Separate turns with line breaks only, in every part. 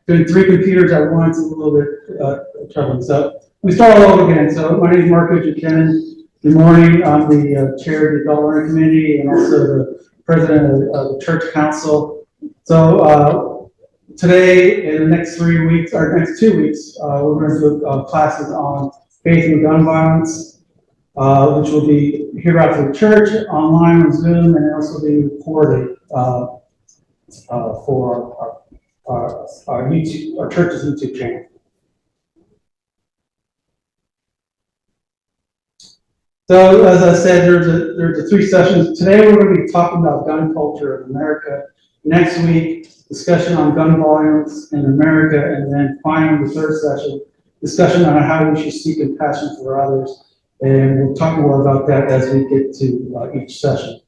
doing 3 computers at once is a little bit troubling. So we start all over again. So my name is Mark Buchanan. Good morning. I'm the chair of the Adult Learning Committee and also the president of the Church Council. So today, in the next 3 weeks, or next 2 weeks, we're going to do classes on faith and gun violence, which will be here after the church, online on Zoom, and also be recorded for our YouTube, our church's YouTube channel. So as I said, there's a 3 sessions. Today we're going to be talking about gun culture in America. Next week, discussion on gun violence in America, and then finally the 3rd session, discussion on how we should seek compassion for others. And we'll talk more about that as we get to each session.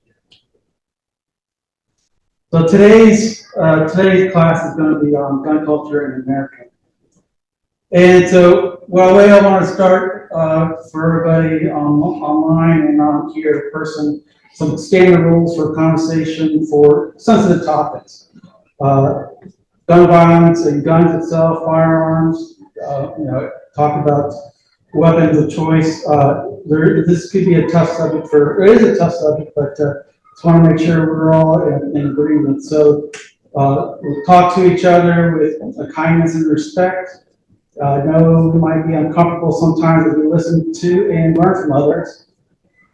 So today's class is going to be on gun culture in America. And so, well, the way I want to start for everybody online and on here in person, some standard rules for conversation for sensitive topics. Gun violence and guns itself, firearms, talk about weapons of choice. This could be a tough subject it is a tough subject, but just want to make sure we're all in agreement. So we'll talk to each other with kindness and respect. I know we might be uncomfortable sometimes as we listen to and learn from others.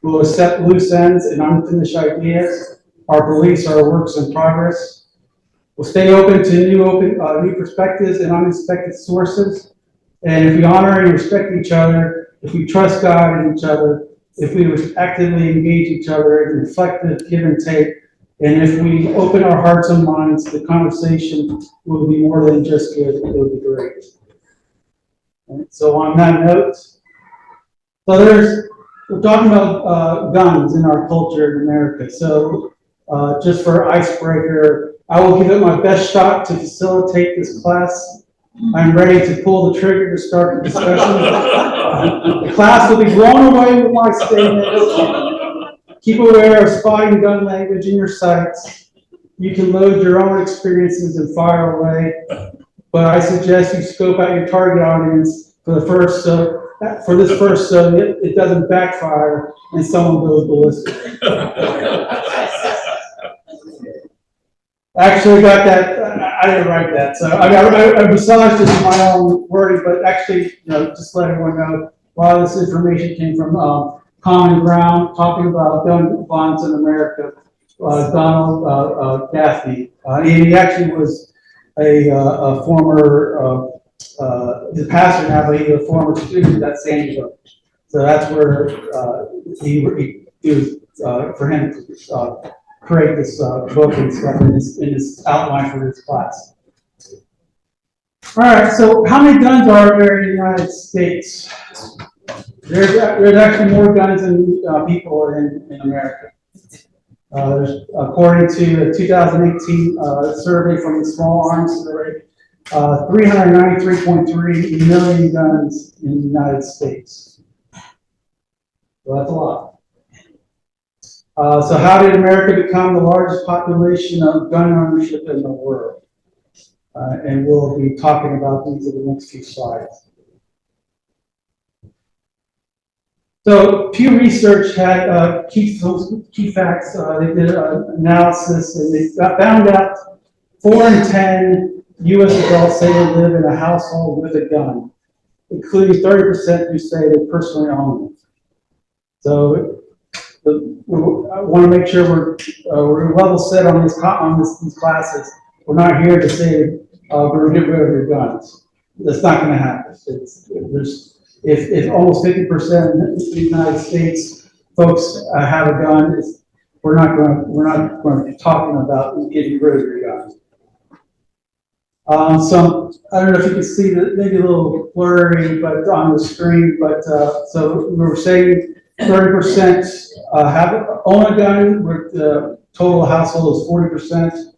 We'll accept loose ends and unfinished ideas. Our beliefs are works in progress. We'll stay open to new perspectives and unexpected sources. And if we honor and respect each other, if we trust God and each other, if we actively engage each other in reflective give and take, and if we open our hearts and minds, the conversation will be more than just good, it will be great. Right, so on that note, we're talking about guns in our culture in America. So just for icebreaker, I will give it my best shot to facilitate this class. I'm ready to pull the trigger to start the discussion. The class will be blown away with my statement. Keep aware of spotting gun language in your sights. You can load your own experiences and fire away, but I suggest you scope out your target audience for this first, so it doesn't backfire and someone goes ballistic. Actually, got that. I didn't write that, so I massaged it in my own wording. But actually, just let everyone know, a lot of this information came from Common Ground, talking about gun violence in America. Donald Gaffney, and he actually was a former, the pastor now, but he was a former student at San Diego. So that's where he was for him to create this book and stuff in his outline for this class. All right, so how many guns are there in the United States? There's actually more guns than people in America. According to a 2018 survey from the Small Arms Survey, 393.3 million guns in the United States. So that's a lot. So how did America become the largest population of gun ownership in the world? And we'll be talking about these in the next few slides. So Pew Research had key facts. They did an analysis, and they found out 4 in 10 U.S. adults say they live in a household with a gun, including 30% who say they personally own one. So I want to make sure we're level set on these classes. We're not here to say we're going to get rid of your guns. That's not going to happen. If almost 50% of the United States folks have a gun, we're not going to be talking about getting rid of your guns. So I don't know if you can see that, maybe a little blurry, but on the screen. But so we were saying 30% own a gun, with the total household is 40%.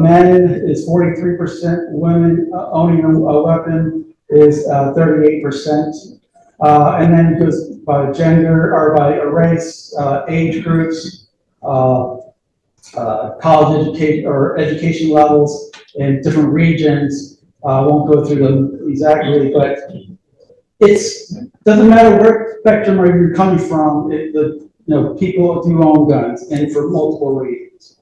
Men is 43%. Women owning a weapon is 38%. And then it goes by gender or by race, age groups, college education or education levels in different regions. I won't go through them exactly, but it's doesn't matter where spectrum are you coming from. People do own guns, and for multiple reasons.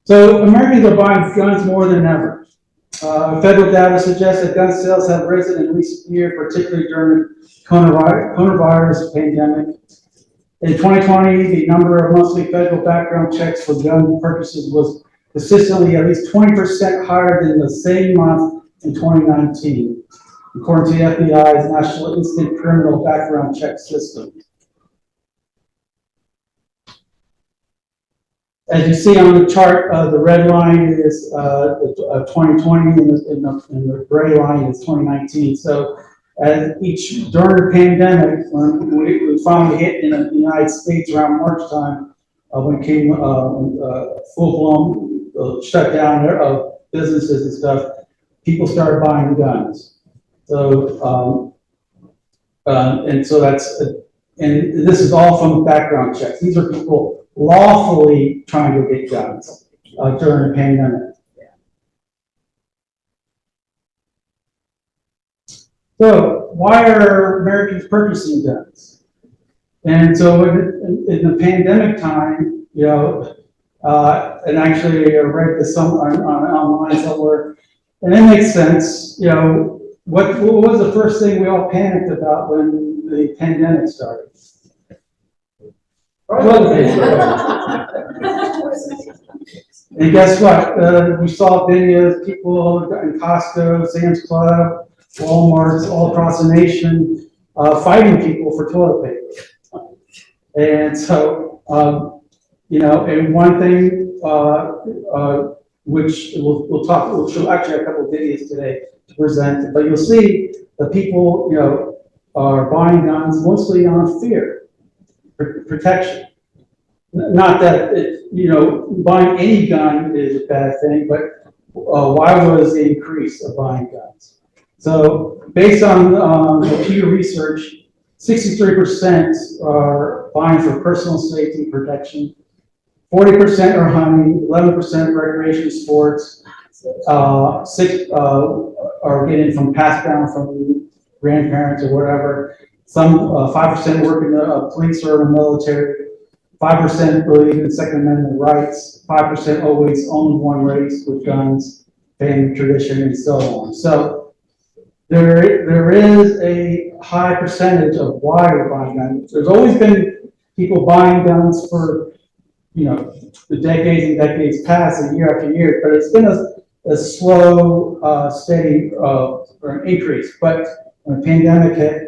So Americans are buying guns more than ever. Federal data suggests that gun sales have risen in recent years, particularly during the coronavirus pandemic. In 2020, the number of monthly federal background checks for gun purchases was consistently at least 20% higher than the same month in 2019, according to the FBI's National Instant Criminal Background Check System. As you see on the chart, the red line is 2020 and the gray line is 2019. So as during the pandemic, when we finally hit in the United States around March time, when it came full-blown shutdown of businesses and stuff, people started buying guns. So, and this is all from background checks. These are people lawfully trying to get guns during the pandemic. So, why are Americans purchasing guns? And so, in the pandemic time, and actually I read this online somewhere, and it makes sense. What was the first thing we all panicked about when the pandemic started? And guess what? We saw videos, people in Costco, Sam's Club, Walmart, all across the nation, fighting people for toilet paper. And so, and one thing, which we'll show actually a couple of videos today to present, but you'll see that people, are buying guns mostly on fear. Protection. Not that buying any gun is a bad thing, but why was the increase of buying guns? So, based on the Pew Research, 63% are buying for personal safety protection, 40% are hunting, 11% recreation sports, 6 are getting from passed down from grandparents or whatever. Some 5% work in the police or the military, 5% believe in Second Amendment rights, 5% always own one race with guns, family tradition, and so on. So there is a high percentage of why we're buying guns. There's always been people buying guns for the decades and decades past, and year after year, but it's been a slow, steady increase. But when the pandemic hit,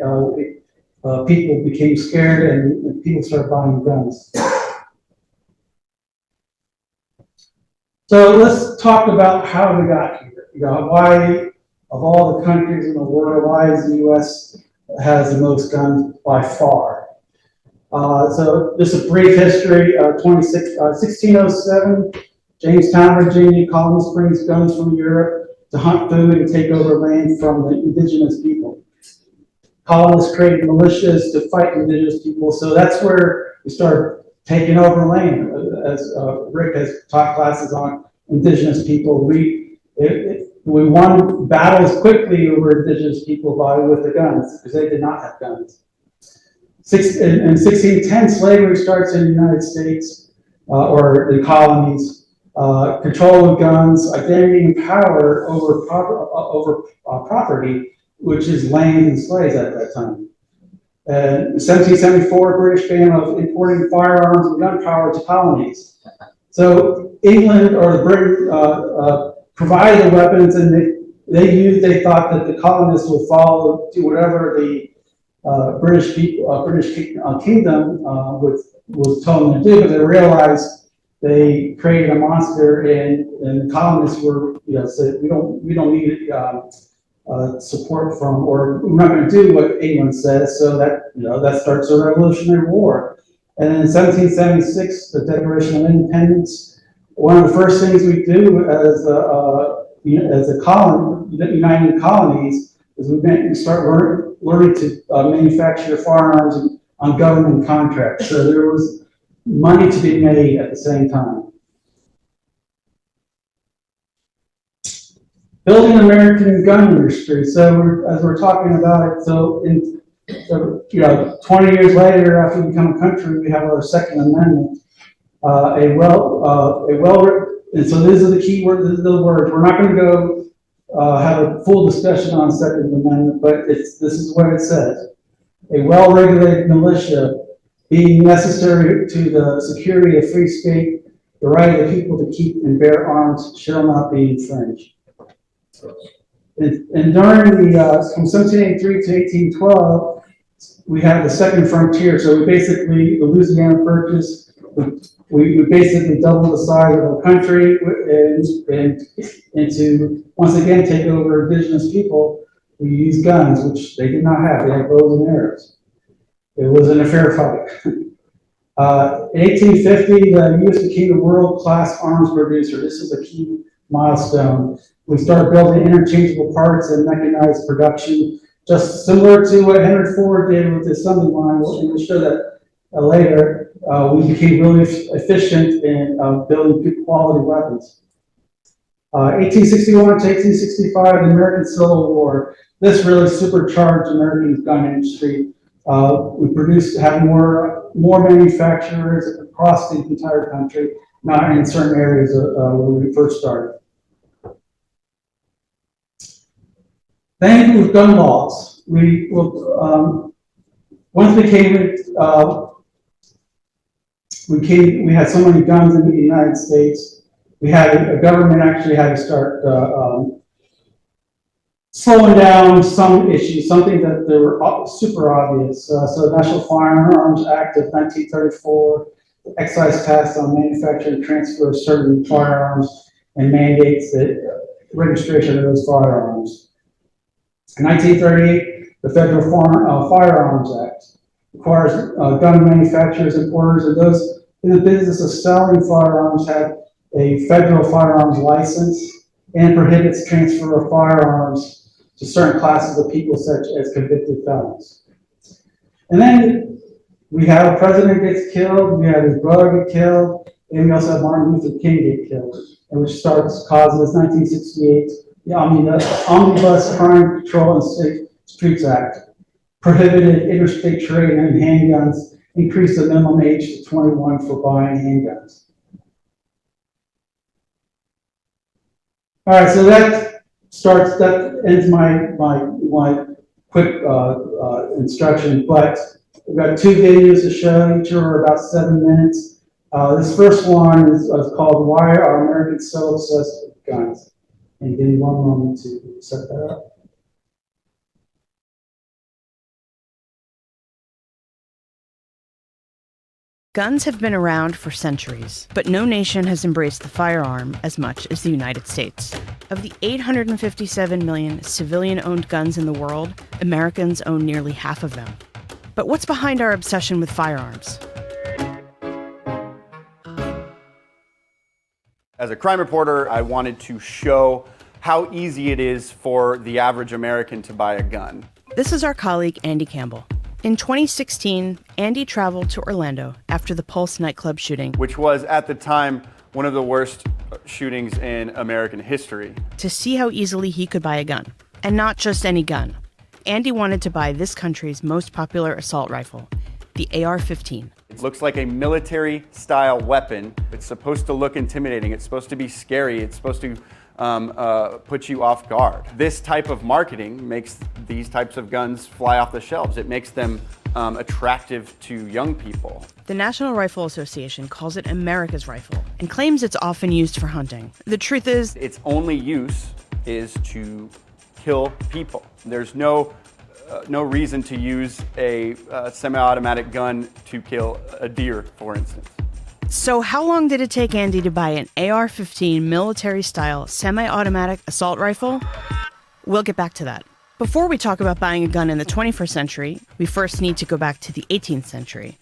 people became scared and people started buying guns. So let's talk about how we got here. Why, of all the countries in the world, why is the U.S. has the most guns by far? So just a brief history. 1607, Jamestown, Virginia, colonists brings guns from Europe to hunt food and take over land from the indigenous people. Colonists created militias to fight indigenous people, so that's where we started taking over land. As Rick has taught classes on indigenous people, we won battles quickly over indigenous people with the guns because they did not have guns. In 1610, slavery starts in the United States or the colonies. Control of guns, identity and power over property, which is land and slaves at that time. In 1774, British ban of importing firearms and gunpowder to colonies. So England or Britain provided the weapons, and they thought that the colonists would follow to whatever the British kingdom was told them to do, but they realized they created a monster, and the colonists were said we don't need support from, or we're not going to do what England says, so that starts a Revolutionary War. And in 1776, the Declaration of Independence, one of the first things we do as a colony, United Colonies, is we start learning to manufacture firearms on government contracts. So there was money to be made at the same time. building an American gun industry. So as we're talking about it, so 20 years later, after we become a country, we have our Second Amendment. And so these are the key words, these are the words. We're not going to go have a full discussion on Second Amendment, but this is what it says. A well-regulated militia being necessary to the security of free state, the right of the people to keep and bear arms shall not be infringed. And during from 1783 to 1812, we had the second frontier. So we basically, the Louisiana Purchase, we basically doubled the size of our country and to once again take over indigenous people. We used guns, which they did not have. They had bows and arrows. It wasn't a fair fight. In 1850, the U.S. became a world-class arms producer. This is a key milestone. We started building interchangeable parts and mechanized production, just similar to what Henry Ford did with the assembly line. We'll show that later. We became really efficient in building good quality weapons. 1861 to 1865, the American Civil War. This really supercharged American gun industry. We have more manufacturers across the entire country, not in certain areas where we first started. Then with gun laws, once we had so many guns in the United States, a government actually had to start slowing down some issues, something that they were super obvious. So the National Firearms Act of 1934, the excise tax on manufacture and transfer of certain firearms, and mandates the registration of those firearms. In 1938, the Federal Firearms Act requires gun manufacturers, importers, and those in the business of selling firearms have a federal firearms license and prohibits transfer of firearms to certain classes of people such as convicted felons. And then we have a president gets killed, we have his brother get killed, and we also have Martin Luther King get killed, and which causes 1968, the Omnibus Crime Control and Streets Act, prohibited interstate trade in handguns, increased the minimum age to 21 for buying handguns. All right, so that ends my quick instruction, but we've got two videos to show, each are about 7 minutes. This first one is called Why Are Americans So Obsessed with Guns? And give me one moment to set that up.
Guns have been around for centuries, but no nation has embraced the firearm as much as the United States. Of the 857 million civilian-owned guns in the world, Americans own nearly half of them. But what's behind our obsession with firearms?
As a crime reporter, I wanted to show how easy it is for the average American to buy a gun.
This is our colleague, Andy Campbell. In 2016, Andy traveled to Orlando after the Pulse nightclub shooting,
which was, at the time, one of the worst shootings in American history,
to see how easily he could buy a gun. And not just any gun. Andy wanted to buy this country's most popular assault rifle, the AR-15.
It looks like a military-style weapon. It's supposed to look intimidating. It's supposed to be scary. It's supposed to put you off guard. This type of marketing makes these types of guns fly off the shelves. It makes them attractive to young people.
The National Rifle Association calls it America's rifle and claims it's often used for hunting. The truth is,
its only use is to kill people. There's no reason to use a semi-automatic gun to kill a deer, for instance.
So how long did it take Andy to buy an AR-15 military-style semi-automatic assault rifle? We'll get back to that. Before we talk about buying a gun in the 21st century, we first need to go back to the 18th century,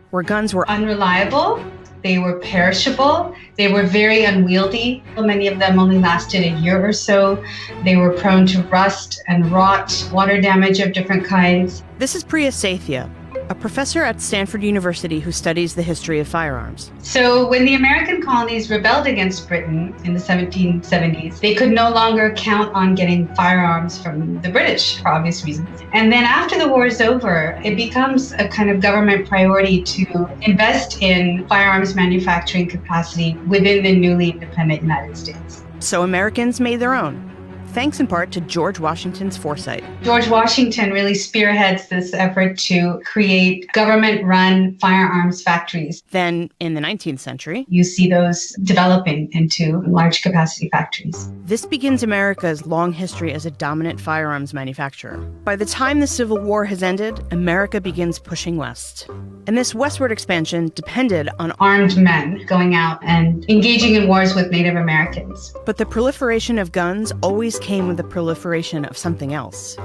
where guns were
unreliable, they were perishable, they were very unwieldy. Many of them only lasted a year or so. They were prone to rust and rot, water damage of different kinds.
This is Priya Sathya. a professor at Stanford University who studies the history of firearms.
So when the American colonies rebelled against Britain in the 1770s, they could no longer count on getting firearms from the British for obvious reasons. And then after the war is over, it becomes a kind of government priority to invest in firearms manufacturing capacity within the newly independent United States.
So Americans made their own, thanks in part to George Washington's foresight.
George Washington really spearheads this effort to create government-run firearms factories.
Then, in the 19th century,
you see those developing into large capacity factories.
This begins America's long history as a dominant firearms manufacturer. By the time the Civil War has ended, America begins pushing west. And this westward expansion depended on
armed men going out and engaging in wars with Native Americans.
But the proliferation of guns always came with the proliferation of something else: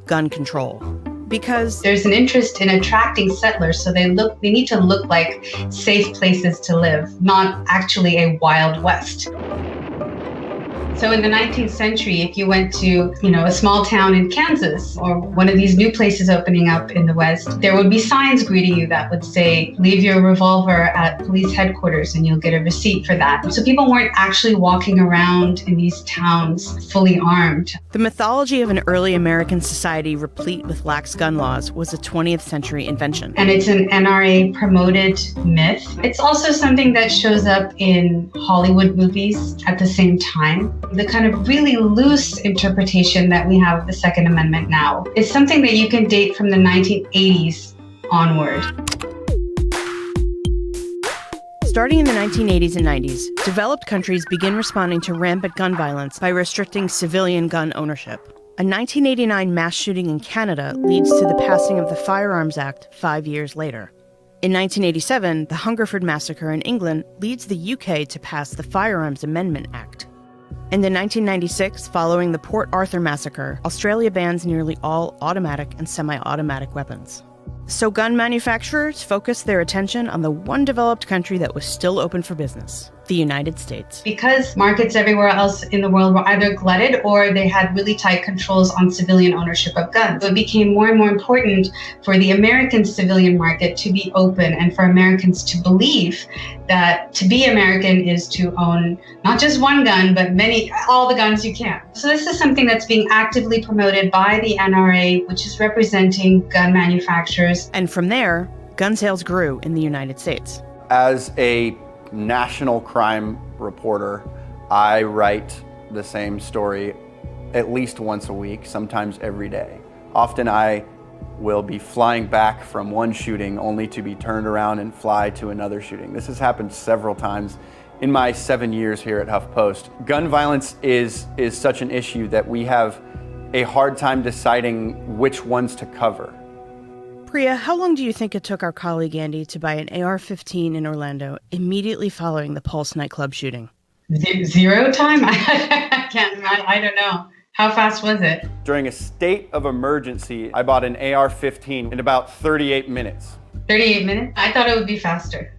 gun control. Because
there's an interest in attracting settlers, so they need to look like safe places to live, not actually a Wild West. So in the 19th century, if you went to, a small town in Kansas or one of these new places opening up in the West, there would be signs greeting you that would say, leave your revolver at police headquarters and you'll get a receipt for that. So people weren't actually walking around in these towns fully armed.
The mythology of an early American society replete with lax gun laws was a 20th century invention.
And it's an NRA promoted myth. It's also something that shows up in Hollywood movies at the same time. The kind of really loose interpretation that we have of the Second Amendment now is something that you can date from the 1980s onward.
Starting in the 1980s and 90s, developed countries begin responding to rampant gun violence by restricting civilian gun ownership. A 1989 mass shooting in Canada leads to the passing of the Firearms Act 5 years later. In 1987, the Hungerford Massacre in England leads the UK to pass the Firearms Amendment Act. And in 1996, following the Port Arthur Massacre, Australia bans nearly all automatic and semi-automatic weapons. So gun manufacturers focused their attention on the one developed country that was still open for business: the United States.
Because markets everywhere else in the world were either glutted or they had really tight controls on civilian ownership of guns. So it became more and more important for the American civilian market to be open and for Americans to believe that to be American is to own not just one gun, but all the guns you can. So this is something that's being actively promoted by the NRA, which is representing gun manufacturers.
And from there, gun sales grew in the United States.
As a national crime reporter, I write the same story at least once a week, sometimes every day. Often I will be flying back from one shooting only to be turned around and fly to another shooting. This has happened several times in my 7 years here at HuffPost. Gun violence is such an issue that we have a hard time deciding which ones to cover.
Priya, how long do you think it took our colleague Andy to buy an AR-15 in Orlando immediately following the Pulse nightclub shooting?
Zero time? I don't know. How fast was it?
During a state of emergency, I bought an AR-15 in about 38 minutes.
38 minutes? I thought it would be faster.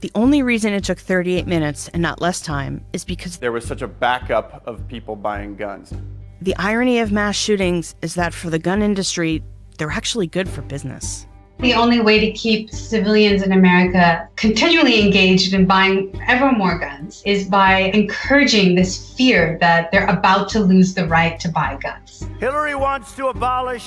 The only reason it took 38 minutes and not less time is because
there was such a backup of people buying guns.
The irony of mass shootings is that for the gun industry, they're actually good for business.
The only way to keep civilians in America continually engaged in buying ever more guns is by encouraging this fear that they're about to lose the right to buy guns.
Hillary wants to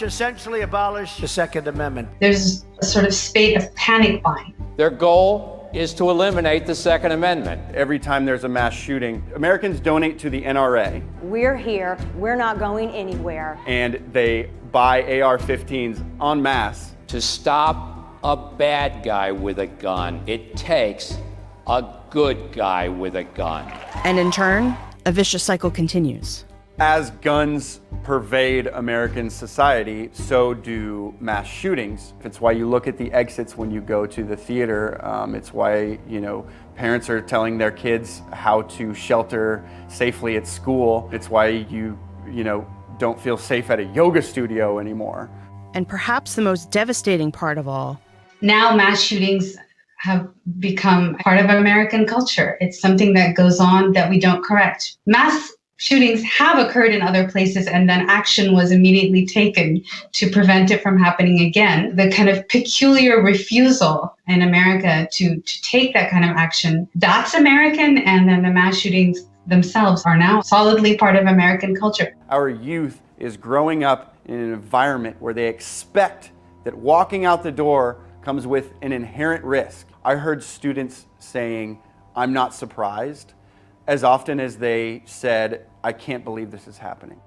essentially abolish the Second Amendment.
There's a sort of spate of panic buying.
Their goal is to eliminate the Second Amendment.
Every time there's a mass shooting, Americans donate to the NRA.
We're here. We're not going anywhere.
And they buy AR-15s en masse.
To stop a bad guy with a gun, it takes a good guy with a gun.
And in turn, a vicious cycle continues.
As guns pervade American society, so do mass shootings. It's why you look at the exits when you go to the theater. It's why, parents are telling their kids how to shelter safely at school. It's why you don't feel safe at a yoga studio anymore.
And perhaps the most devastating part of all,
now mass shootings have become part of American culture. It's something that goes on that we don't correct. Mass shootings have occurred in other places and then action was immediately taken to prevent it from happening again. The kind of peculiar refusal in America to take that kind of action, that's American, and then the mass shootings themselves are now solidly part of American culture.
Our youth is growing up in an environment where they expect that walking out the door comes with an inherent risk. I heard students saying, "I'm not surprised," as often as they said, "I can't believe this is happening."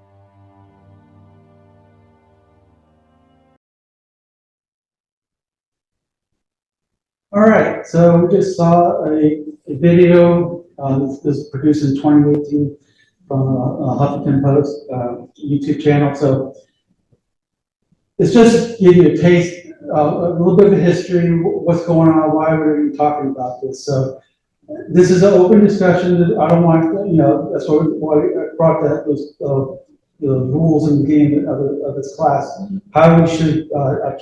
All right, so we just saw a video, this was produced in 2018 from Huffington Post YouTube channel. So it's just give you a taste, a little bit of history, what's going on, why we're even talking about this. So this is an open discussion. I don't want, that's why I brought that, the rules in the beginning of this class, how we should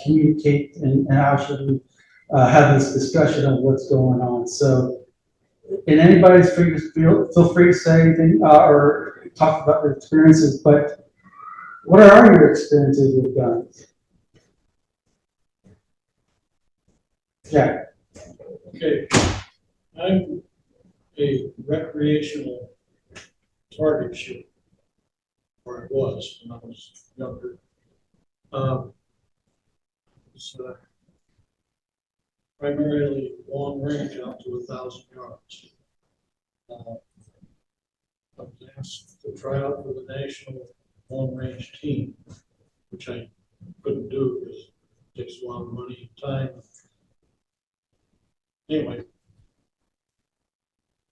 communicate and how should we have this discussion of what's going on. So, and anybody's free to feel free to say anything or talk about their experiences, but what are your experiences with guns? Yeah.
Okay, I'm a recreational target shooter, or I was when I was younger. It's primarily long range out to 1,000 yards. I was asked to try out for the national long range team, which I couldn't do because it takes a lot of money and time. Anyway,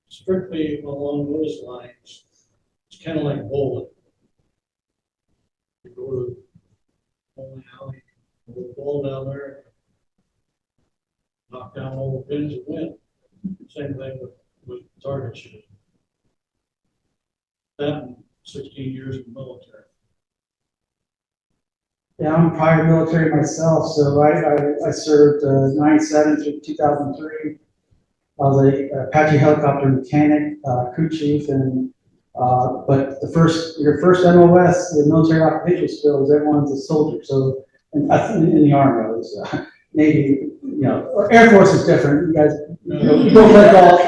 strictly along those lines, it's kind of like bowling. You go to the bowling alley, throw the ball down there, knock down all the pins and win. Same thing with target shooting. That and 16 years in the military.
Yeah, I'm prior military myself, so I served 97 through 2003. I was a Apache helicopter mechanic, crew chief, and but your first MOS, the military occupational skills, everyone's a soldier. So in the Army, it was Navy, or Air Force is different. You guys, you don't let golf,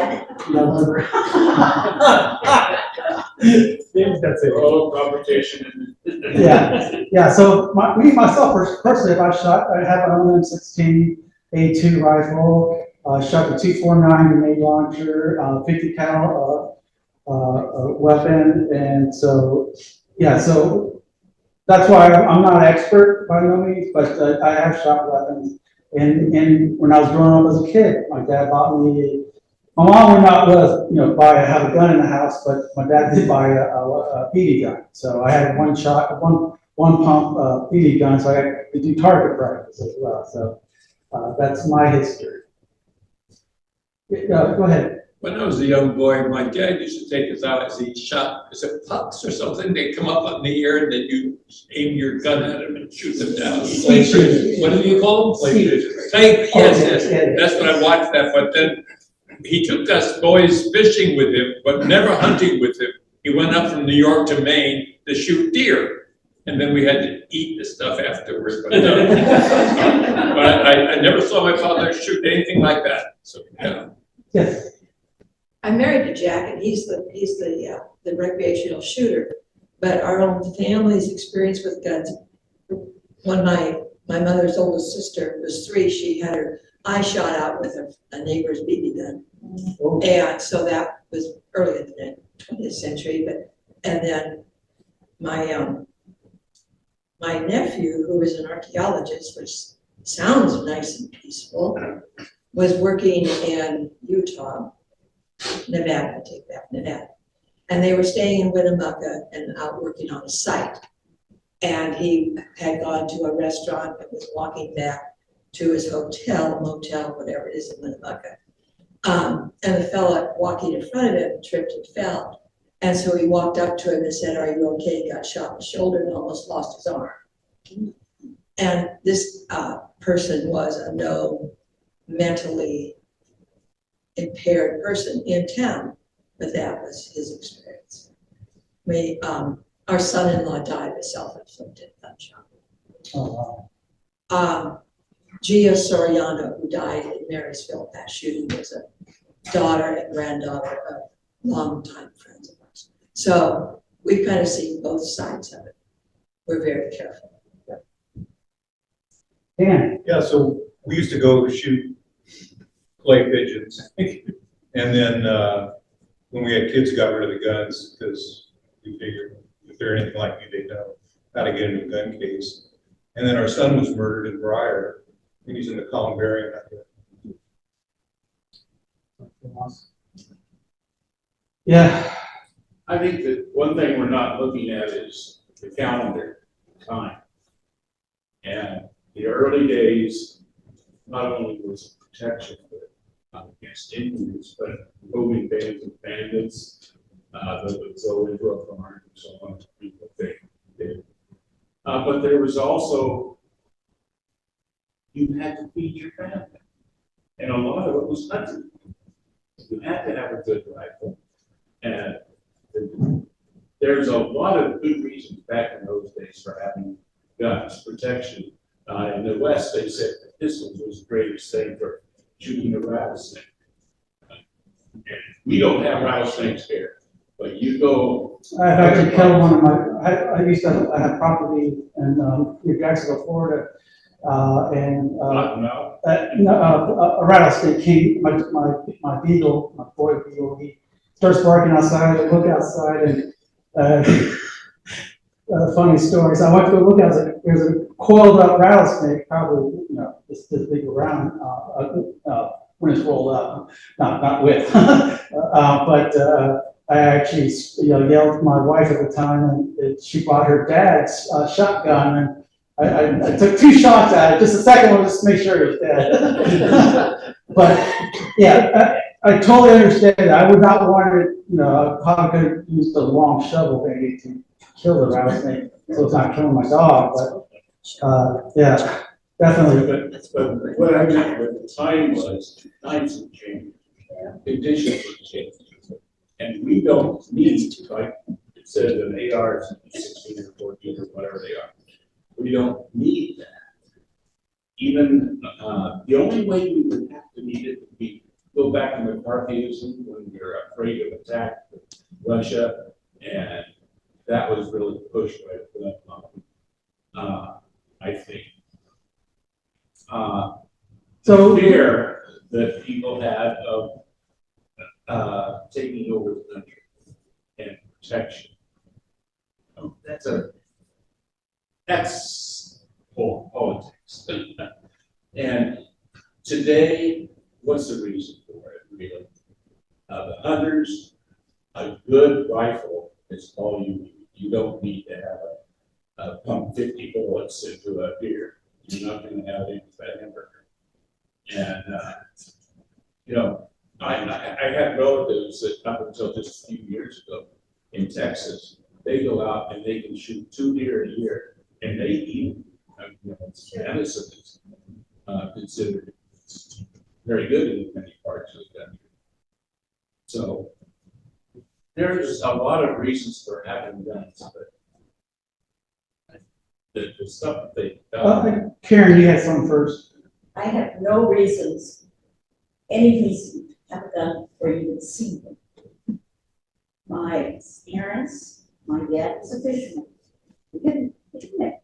That's it. Oh, competition.
Yeah. So myself, personally, I have my own M16 A2 rifle. Shot the 249 grenade launcher, 50 cal weapon, and so so that's why I'm not an expert by no means, but I have shot weapons. And when I was growing up as a kid, my dad bought me. My mom would not have a gun in the house, but my dad did buy a BB gun. So I had one pump BB gun, so I had to do target practice as well. So that's my history. Go ahead.
When I was a young boy, my dad used to take us out as he shot, is it pucks or something? They come up in the air and then you aim your gun at them and shoot them down. What do you call them? Yes. That's what I watched that. But then he took us boys fishing with him, but never hunting with him. He went up from New York to Maine to shoot deer. And then we had to eat the stuff afterwards. But, but I never saw my father shoot anything like that. So, yeah.
Yes.
I'm married to Jack, and he's the recreational shooter. But our own family's experience with guns. When my mother's oldest sister was 3, she had her eye shot out with a neighbor's BB gun, and so that was early in the 20th century. And then my nephew, who was an archaeologist, which sounds nice and peaceful, was working in Utah. Nevada, and they were staying in Winnemucca and out working on a site. And he had gone to a restaurant and was walking back to his hotel, motel, whatever it is in Winnemucca. And the fella walking in front of him tripped and fell. And so he walked up to him and said, "Are you okay?" He got shot in the shoulder and almost lost his arm. And this person was a known mentally impaired person in town, but that was his experience. our son-in-law died of self-inflicted gunshot.
Oh, wow.
Gia Soriano, who died in Marysville, that shooting, was a daughter and granddaughter of longtime friends of ours. So we've kind of seen both sides of it. We're very careful.
Dan?
Yeah, so we used to go shoot clay pigeons. And then when we had kids, got rid of the guns because we figured if they're anything like me, they know how to get into a gun case. And then our son was murdered in Briar, and he's in the columbarium out there.
Yeah.
I think that one thing we're not looking at is the calendar time. And the early days, not only was protection against Indians, but roving bands of bandits that would go into a farm and so on, people think did. But there was also, you had to feed your family. And a lot of it was hunting. You had to have a good rifle. And there's a lot of good reasons back in those days for having guns, protection. In the West, they said the pistols was the greatest thing for shooting a rattlesnake. And we don't have rattlesnakes here, but you go.
I've actually killed one of my, I used to have property in New Jacksonville, Florida, and a rattlesnake came, my beagle, my boy beagle, he starts barking outside, I look outside, and funny story. So I went to go look, there's a coiled up rattlesnake, probably, this big around, when it's rolled up, not with. But I actually, yelled to my wife at the time, and she bought her dad's shotgun, and I took 2 shots at it, just the second one just to make sure it was dead. But yeah, I totally understand that. I would not want it, I probably could have used a long shovel maybe to kill the rattlesnake, so it's not killing my dog, but yeah, definitely.
But what I meant with the time was, times have changed, conditions have changed. And we don't need, like it says, an AR 16 or 14 or whatever they are. We don't need that. Even the only way we would have to need it would be go back to McCarthyism when we were afraid of attack with Russia, and that was really pushed by the I think.
So
the fear that people had of taking over the country and protection. That's politics. And today, what's the reason for it, really? The hunters, a good rifle is all you need. You don't need to have pump 50 bullets into a deer. You're not going to have any fat hamburger. And, I had relatives that up until just a few years ago in Texas, they go out and they can shoot 2 deer a year, and they eat venison is considered very good in many parts of the country. So there's a lot of reasons for having guns, but the stuff that they
Karen, you had some first.
I have no reasons, any reason to have a gun or even see them. My parents, my dad was a fisherman. We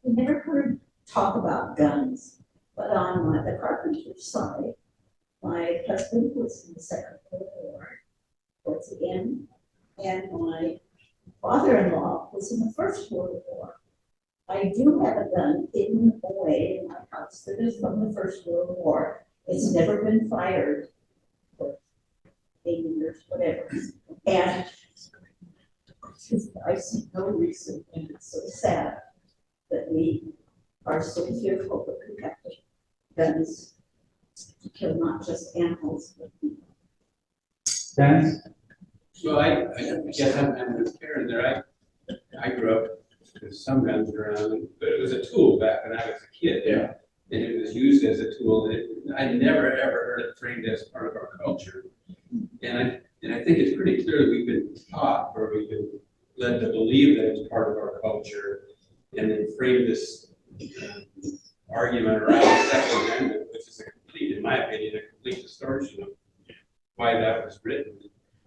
never heard talk about guns, but on the carpenter's side, my husband was in the Second World War towards the end, and my father-in-law was in the First World War. I do have a gun hidden away in my house that is from the First World War. It's never been fired for 80 years, whatever. And I see no reason, and it's so sad that we are so fearful that we have guns to kill not just animals, but people.
Dennis?
Well, I guess I'm with Karen there. I grew up with some guns around, but it was a tool back when I was a kid.
Yeah.
And it was used as a tool. I never ever heard it framed as part of our culture. And I think it's pretty clear that we've been taught, or we've been led to believe that it's part of our culture, and then frame this argument around the Second Amendment, which is in my opinion, a complete distortion of why that was written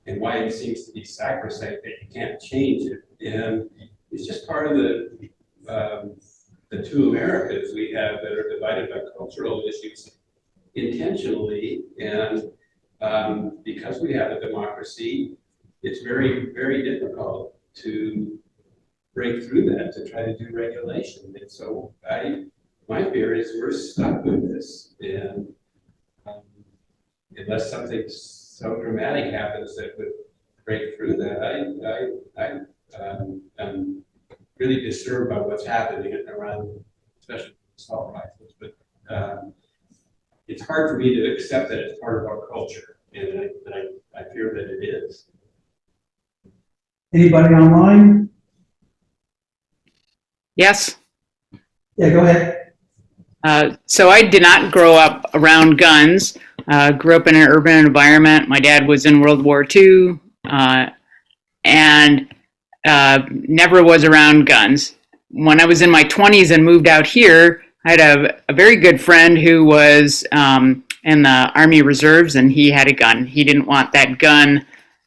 and why it seems to be sacrosanct that you can't change it. And it's just part of the two Americas we have that are divided by cultural issues intentionally. And because we have a democracy, it's very, very difficult to break through that, to try to do regulation. And so my fear is we're stuck with this. And unless something so dramatic happens that would break through that, I'm really disturbed by what's happening around, especially assault rifles. But it's hard for me to accept that it's part of our culture, and I fear that it is.
Anybody online?
Yes.
Yeah, go ahead.
So I did not grow up around guns. Grew up in an urban environment. My dad was in World War II, and never was around guns. When I was in my 20s and moved out here, I had a very good friend who was in the Army Reserves, and he had a gun. He didn't want that gun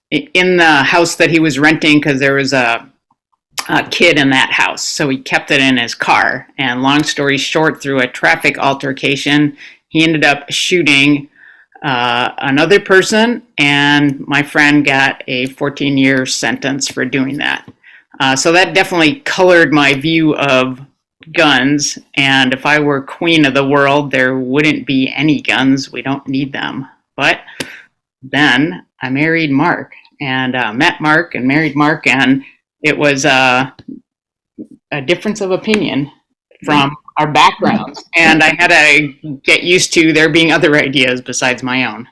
in the house that he was renting because there was a kid in that house, so he kept it in his car. And long story short, through a traffic altercation, he ended up shooting another person, and my friend got a 14-year sentence for doing that. So that definitely colored my view of guns, and if I were queen of the world, there wouldn't be any guns. We don't need them. But then I married Mark, and met Mark and married Mark, and it was a difference of opinion from our backgrounds, and I had to get used to there being other ideas besides my own.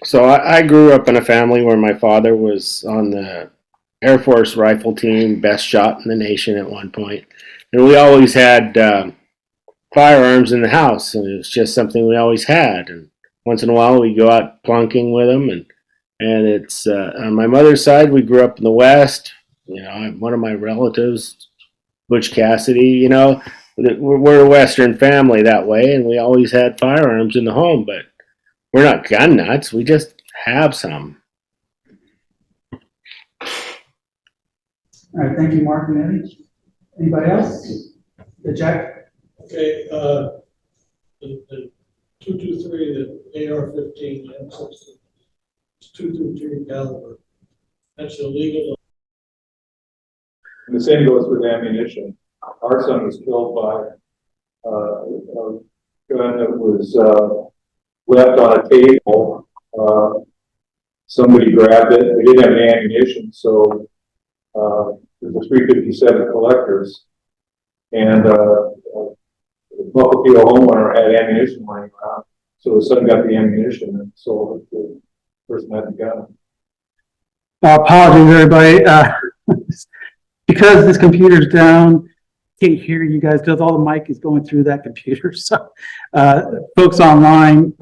So I grew up in a family where my father was on the Air Force rifle team, best shot in the nation at one point, and we always had firearms in the house, and it was just something we always had. And once in a while, we go out plunking with them, and it's on my mother's side, we grew up in the West. You know, one of my relatives, Butch Cassidy, you know, we're a Western family that way, and we always had firearms in the home, but we're not gun nuts. We just have some.
All right, thank you, Mark and Eddie. Anybody else? Jack?
Okay, the 223, the AR-15, the M16, it's 223 caliber. That's illegal.
And the same goes with ammunition. Our son was killed by a gun that was left on a table. Somebody grabbed it. They didn't have any ammunition, so it was a 357 collectors, and the Buffalo homeowner had ammunition lying around, so the son got the ammunition and sold it to the person that had the gun.
Apologies, everybody. Because this computer's down, can't hear you guys because all the mic is going through that computer. So, folks online,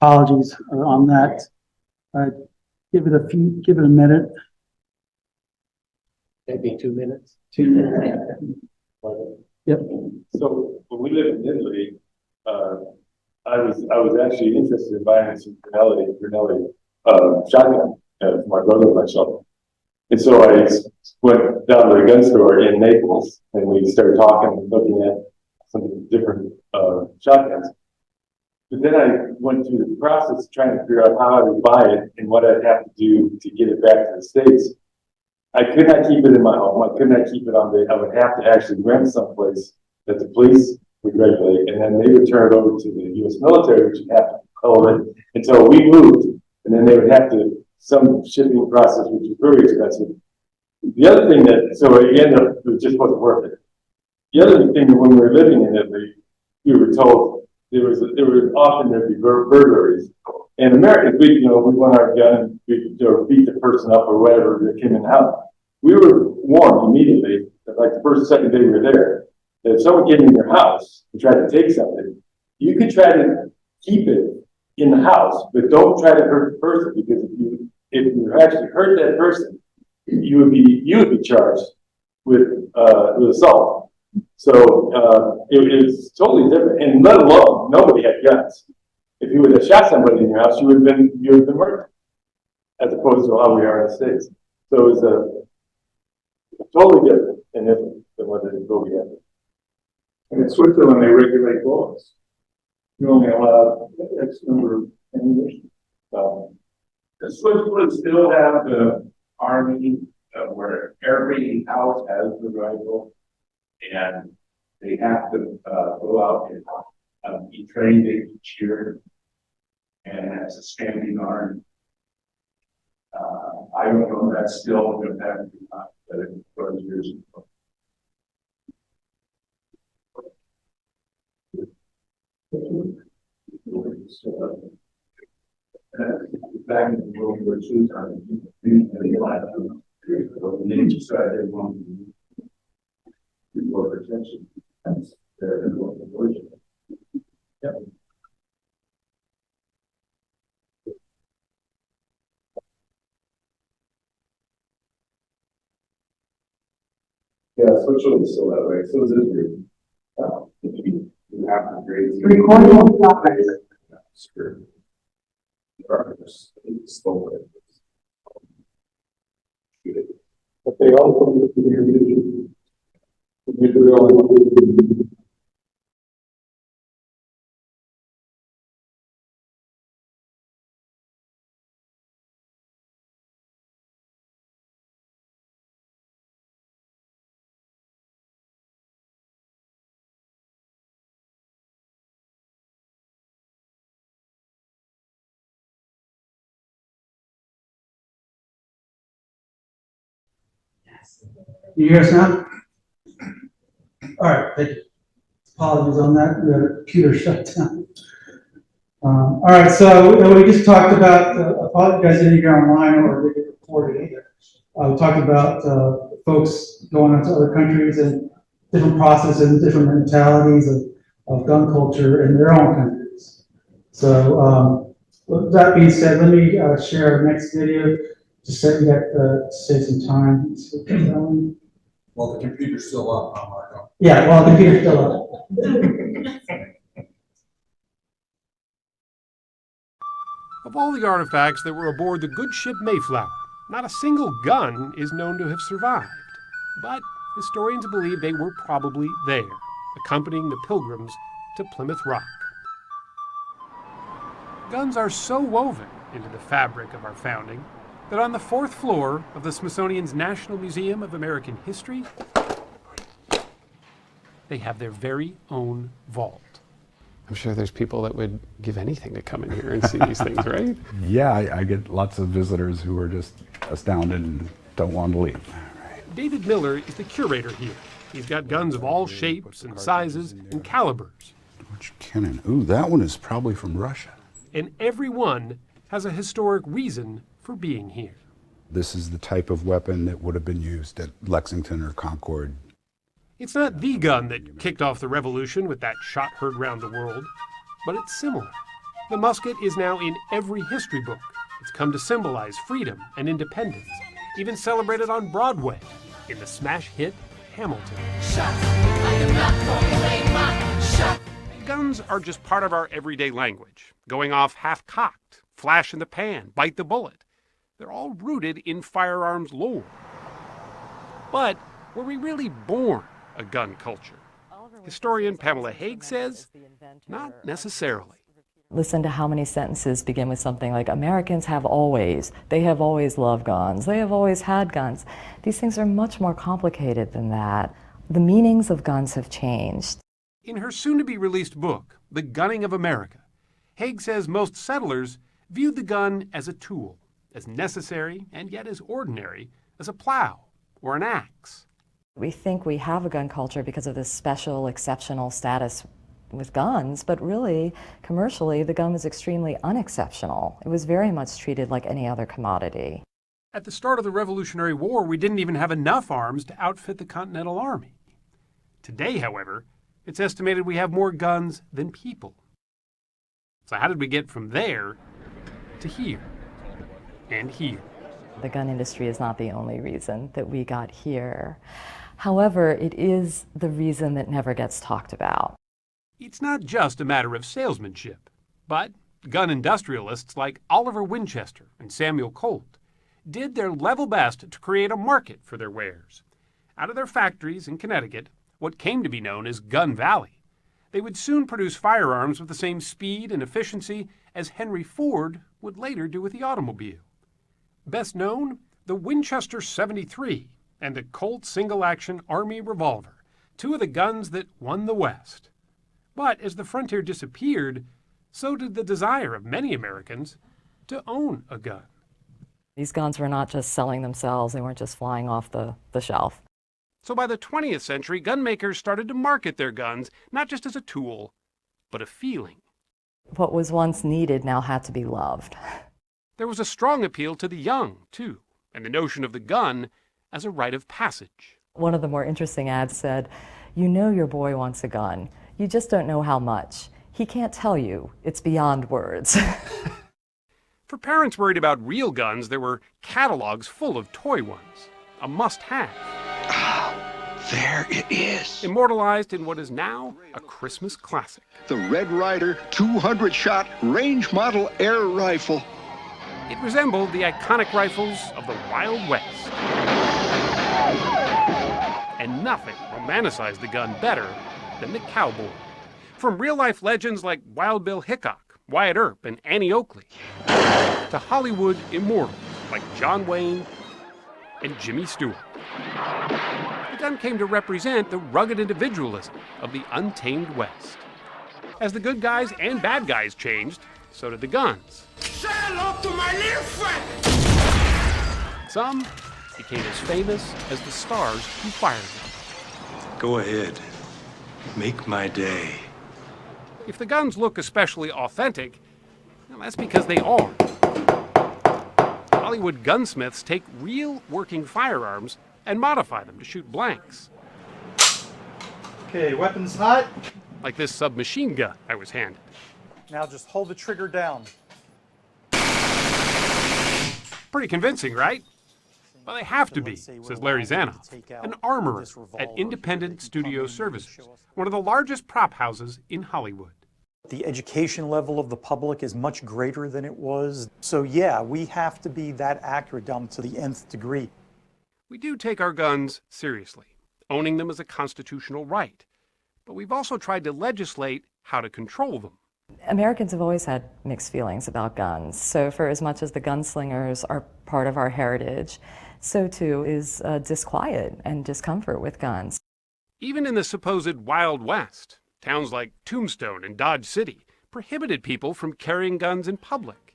apologies on that. Give it a minute.
Maybe 2 minutes.
2 minutes. Yep.
So when we lived in Italy, I was actually interested in buying some Granelli shotgun for my brother and myself. And so I went down to the gun store in Naples, and we started talking and looking at some different shotguns. But then I went through the process of trying to figure out how I would buy it and what I'd have to do to get it back to the States. I could not keep it in my home. I could not keep it on I would have to actually rent someplace that the police would regulate, and then they would turn it over to the U.S. military, which would have to hold it until we moved, and then they would have to some shipping process, which is very expensive. The other thing so again, it just wasn't worth it. The other thing, when we were living in Italy, we were told there'd be burglaries. And Americans, we want our gun and we beat the person up or whatever that came in the house. We were warned immediately, like the first or second day we were there, that if someone came in your house and tried to take something, you could try to keep it in the house, but don't try to hurt the person, because if you
if you actually hurt that person, you would be charged with assault. So it is totally different, and let alone nobody had guns. If you would have shot somebody in your house, you would have been murdered, as opposed to how we are in the States. So it's totally different and different than what it is over here.
And in Switzerland, they regulate bullets. You only allow X number of ammunition. Switzerland still have the army where every house has the rifle, and they have to go out and be trained each year, and as a standing army. I don't know if that's still in effect or not, but it was years ago. Back in World War II time, the Navy decided they wanted to do more protection. That's their origin. Yep. Yeah, Switzerland's still that way. So is Israel. You have to grade. Recording on topics. Screw. But they also look at the Israel.
You hear us now? All right, thank you. Apologies on that, the computer shut down. All right, so we just talked about, you guys didn't hear online or they get recorded either. We talked about folks going into other countries and different processes and different mentalities of gun culture in their own countries. So with that being said, let me share our next video just so we got to save some time.
Well, the computer's still up, huh, Marco?
Yeah, well, the computer's still up.
Of all the artifacts that were aboard the good ship Mayflower, not a single gun is known to have survived. But historians believe they were probably there, accompanying the Pilgrims to Plymouth Rock. Guns are so woven into the fabric of our founding that on the 4th floor of the Smithsonian's National Museum of American History, they have their very own vault. I'm sure there's people that would give anything to come in here and see these things, right?
Yeah, I get lots of visitors who are just astounded and don't want to leave.
David Miller is the curator here. He's got guns of all shapes and sizes and calibers.
George Kennan. Ooh, that one is probably from Russia.
And every one has a historic reason for being here.
This is the type of weapon that would have been used at Lexington or Concord.
It's not the gun that kicked off the revolution with that shot heard round the world, but it's similar. The musket is now in every history book. It's come to symbolize freedom and independence, even celebrated on Broadway in the smash hit Hamilton. Guns are just part of our everyday language, going off half-cocked, flash in the pan, bite the bullet. They're all rooted in firearms lore. But were we really born a gun culture? Historian Pamela Haig says, not necessarily.
Listen to how many sentences begin with something like, Americans have always loved guns, they have always had guns. These things are much more complicated than that. The meanings of guns have changed.
In her soon-to-be-released book, The Gunning of America, Haig says most settlers viewed the gun as a tool, as necessary and yet as ordinary as a plow or an axe.
We think we have a gun culture because of this special, exceptional status with guns, but really, commercially, the gun was extremely unexceptional. It was very much treated like any other commodity.
At the start of the Revolutionary War, we didn't even have enough arms to outfit the Continental Army. Today, however, it's estimated we have more guns than people. So how did we get from there to here? and here.
The gun industry is not the only reason that we got here. However, it is the reason that never gets talked about.
It's not just a matter of salesmanship, but gun industrialists like Oliver Winchester and Samuel Colt did their level best to create a market for their wares. Out of their factories in Connecticut, what came to be known as Gun Valley, they would soon produce firearms with the same speed and efficiency as Henry Ford would later do with the automobile. Best known, the Winchester 73 and the Colt single-action Army revolver, two of the guns that won the West. But as the frontier disappeared, so did the desire of many Americans to own a gun.
These guns were not just selling themselves, they weren't just flying off the shelf.
So by the 20th century, gun makers started to market their guns not just as a tool, but a feeling.
What was once needed now had to be loved.
There was a strong appeal to the young, too, and the notion of the gun as a rite of passage.
One of the more interesting ads said, "You know your boy wants a gun. You just don't know how much. He can't tell you. It's beyond words."
For parents worried about real guns, there were catalogs full of toy ones, a must-have.
There it is.
Immortalized in what is now a Christmas classic.
The Red Ryder 200-shot range model air rifle.
It resembled the iconic rifles of the Wild West. And nothing romanticized the gun better than the cowboy. From real-life legends like Wild Bill Hickok, Wyatt Earp, and Annie Oakley, to Hollywood immortals like John Wayne and Jimmy Stewart. The gun came to represent the rugged individualism of the untamed West. As the good guys and bad guys changed, so did the guns.
Say hello to my little friend.
Some became as famous as the stars who fired them.
Go ahead. Make my day.
If the guns look especially authentic, well, that's because they are. Hollywood gunsmiths take real working firearms and modify them to shoot blanks.
Okay, weapons hot.
Like this submachine gun I was handed.
Now just hold the trigger down.
Pretty convincing, right? Well, they have to be, says Larry Zanoff, an armorer at Independent Studio Services, one of the largest prop houses in Hollywood.
The education level of the public is much greater than it was. So yeah, we have to be that accurate down to the nth degree.
We do take our guns seriously, owning them as a constitutional right. But we've also tried to legislate how to control them.
Americans have always had mixed feelings about guns. So for as much as the gunslingers are part of our heritage, so too is disquiet and discomfort with guns.
Even in the supposed Wild West, towns like Tombstone and Dodge City prohibited people from carrying guns in public.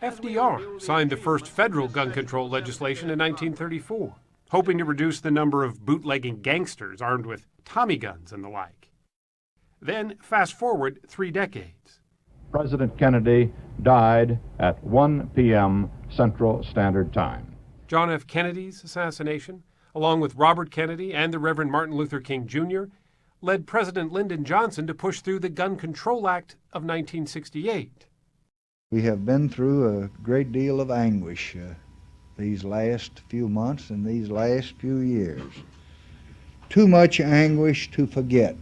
FDR signed the first federal gun control legislation in 1934, hoping to reduce the number of bootlegging gangsters armed with Tommy guns and the like. Then, fast forward 3 decades.
President Kennedy died at 1 p.m. Central Standard Time.
John F. Kennedy's assassination, along with Robert Kennedy and the Reverend Martin Luther King Jr., led President Lyndon Johnson to push through the Gun Control Act of 1968.
We have been through a great deal of anguish these last few months and these last few years. Too much anguish to forget.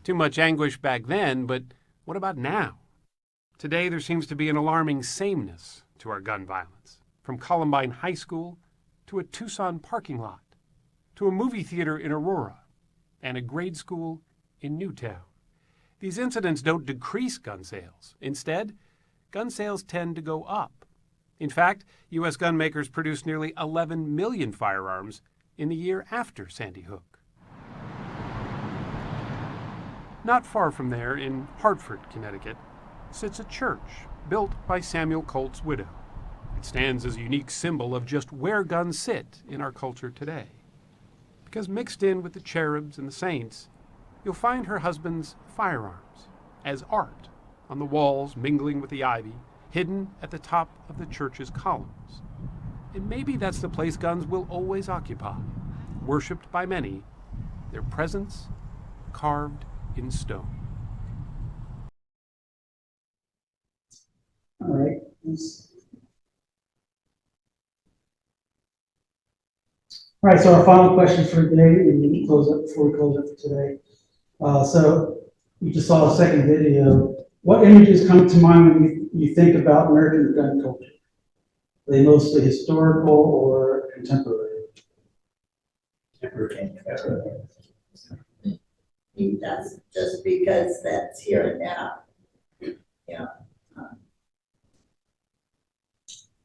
Too much anguish back then, but what about now? Today there seems to be an alarming sameness to our gun violence, from Columbine High School to a Tucson parking lot, to a movie theater in Aurora, and a grade school in Newtown. These incidents don't decrease gun sales. Instead, gun sales tend to go up. In fact, U.S. gun makers produced nearly 11 million firearms in the year after Sandy Hook. Not far from there, in Hartford, Connecticut, sits a church built by Samuel Colt's widow. It stands as a unique symbol of just where guns sit in our culture today. Because mixed in with the cherubs and the saints, you'll find her husband's firearms as art on the walls mingling with the ivy, hidden at the top of the church's columns. And maybe that's the place guns will always occupy, worshipped by many, their presence carved in stone.
All right. All right, so our final question for today, and we close up before we close up for today. So you just saw a second video. What images come to mind when you think about American gun culture? Are they mostly historical or contemporary?
That's just because that's here and now. Yeah.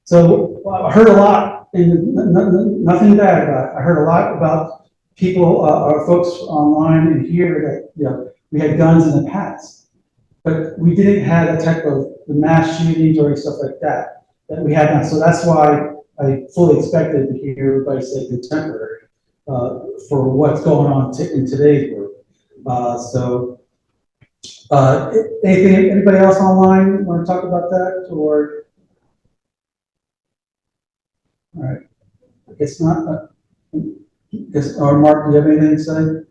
So I heard a lot, and nothing bad about it. I heard a lot about people, or folks online and here that, we had guns in the past, but we didn't have the type of the mass shootings or stuff like that we have now. So that's why I fully expected to hear everybody say contemporary for what's going on in today's world. Anybody else online want to talk about that, or? All right, I guess not. Or Mark, do you have anything to say?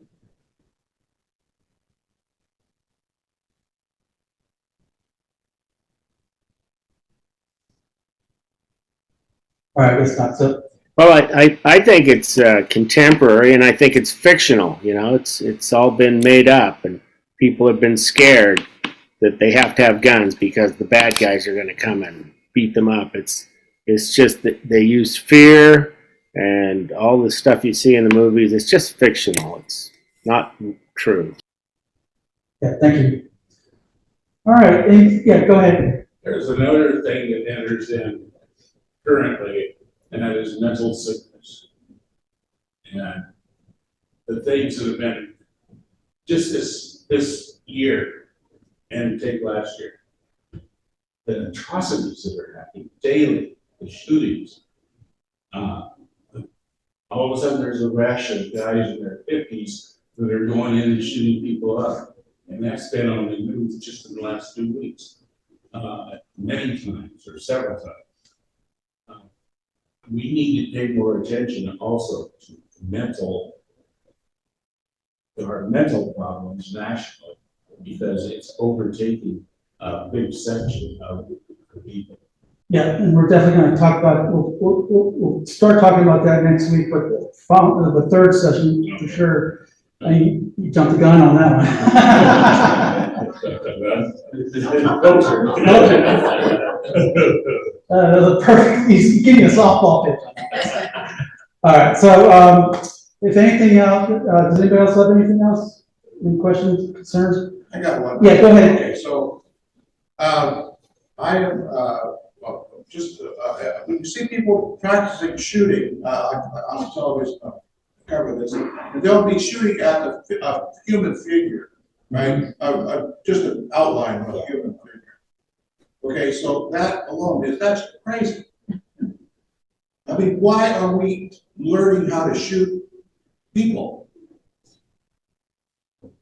All right, I guess not. So,
well, I think it's contemporary, and I think it's fictional. It's all been made up, and people have been scared that they have to have guns because the bad guys are going to come and beat them up. It's just that they use fear and all the stuff you see in the movies. It's just fictional. It's not true.
Yeah, thank you. All right, yeah, go ahead.
There's another thing that enters in currently, and that is mental sickness. And the things that have been just this year, and take last year, the atrocities that are happening daily, the shootings. All of a sudden, there's a rash of guys in their 50s that are going in and shooting people up. And that's been on the news just in the last 2 weeks, many times or several times. We need to pay more attention also to our mental problems nationally, because it's overtaking a big section of the people.
Yeah, and we're definitely going to talk about. We'll start talking about that next week, but the third session for sure. You jumped the gun on that one. Perfect. He's giving a softball pitch. All right. So, if anything else, does anybody else have anything else? Any questions, concerns?
I got one.
Yeah, go ahead.
Okay, so I am when you see people practicing shooting on television, cover this, and they'll be shooting at a human figure, right? Just an outline of a human figure. Okay, so that alone that's crazy. I mean, why are we learning how to shoot people?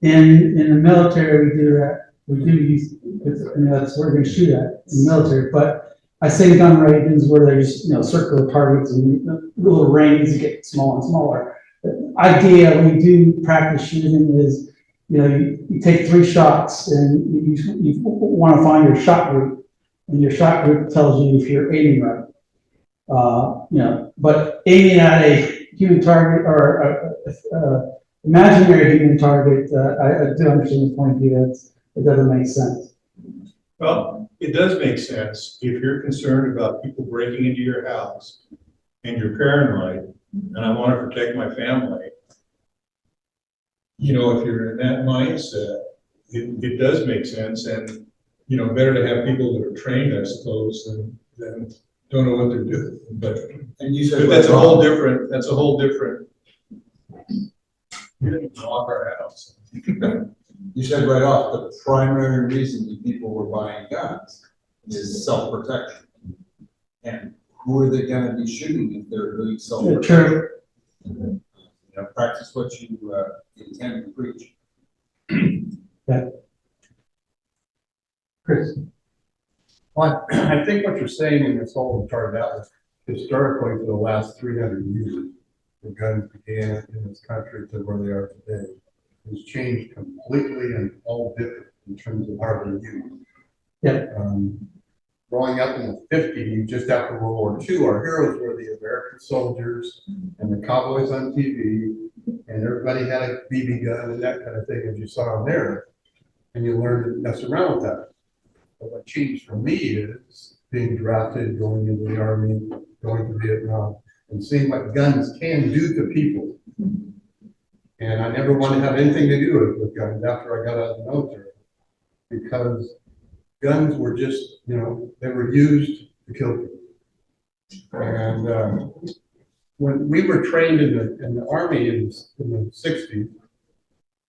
In the military, we do that. We do use, that's where we shoot at in the military. But I say gun ranges where there's circular targets and little ranges get smaller and smaller. The idea when you do practice shooting is, you take 3 shots and you want to find your shot group, and your shot group tells you if you're aiming right. But aiming at a human target or imaginary human target, I do understand the point of view. It doesn't make sense.
Well, it does make sense if you're concerned about people breaking into your house and you're paranoid, and I want to protect my family. If you're in that mindset, it does make sense, and better to have people that are trained, I suppose, than don't know what they're doing. But that's a whole different. That's a whole different. We didn't lock our house.
You said right off, the primary reason that people were buying guns is self-protection. And who are they going to be shooting if they're doing self-protection?
True.
Practice what you intend to preach.
Yeah. Chris.
Well, I think what you're saying in this whole started out was historically for the last 300 years, the guns began in this country to where they are today. It's changed completely and all different in terms of how they're used.
Yeah.
growing up in the 50s, just after World War II, our heroes were the American soldiers and the cowboys on TV, and everybody had a BB gun and that kind of thing, as you saw in there, and you learned to mess around with that. But what changed for me is being drafted, going into the Army, going to Vietnam, and seeing what guns can do to people. And I never wanted to have anything to do with guns after I got out of the military, because guns were just, you know, they were used to kill people. And when we were trained in the Army in the 60s,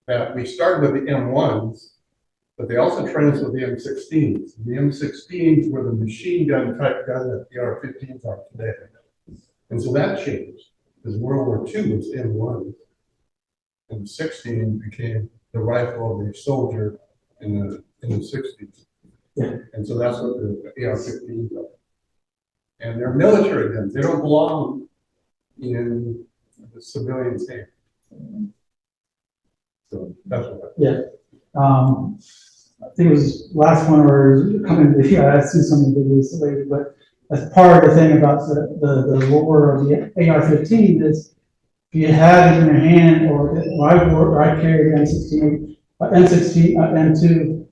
that we started with the M1s, but they also trained us with the M16s. The M16s were the machine gun type gun that the AR-15s are today. And so that changed, because World War II was M1s. And the 16 became the rifle of the soldier in the 60s.
Yeah.
And so that's what the AR-15s are. And they're military guns. They don't belong in the civilian's hand. So that's what.
Yeah. I think it was last one or coming, yeah, I see some of the videos later, but as part of the thing about the war of the AR-15 is if you had it in your hand, or I carried M16, M2,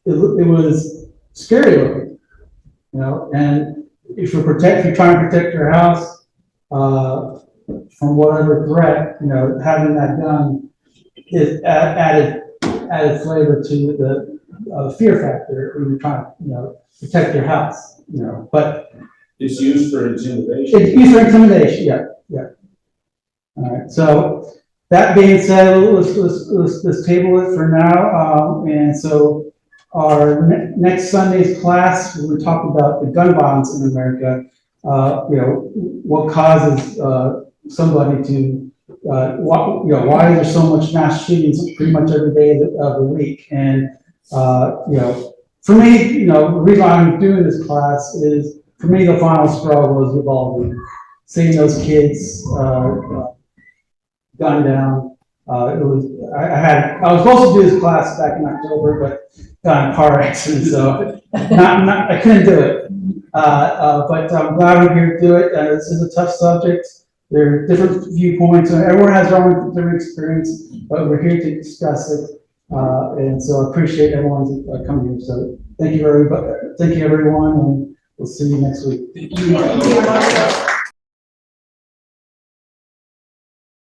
it was scary looking, you know, and if you're trying to protect your house from whatever threat, you know, having that gun is added flavor to the fear factor when you're trying to, you know, protect your house, you know. But
it's used for intimidation.
It's used for intimidation. Yeah, yeah. All right. So that being said, let's table it for now. And so our next Sunday's class, we're talking about the gun violence in America. You know, what causes somebody to why is there so much mass shootings pretty much every day of the week? And, you know, for me, you know, the reason I'm doing this class is, for me, the final straw was Uvalde. Seeing those kids gunned down. I was supposed to do this class back in October, but got in a car accident, so I couldn't do it. But I'm glad we're here to do it. This is a tough subject. There are different viewpoints. Everyone has their own different experience, but we're here to discuss it. And so I appreciate everyone's coming here. So thank you, everybody. Thank you, everyone, and we'll see you next week.
Thank you.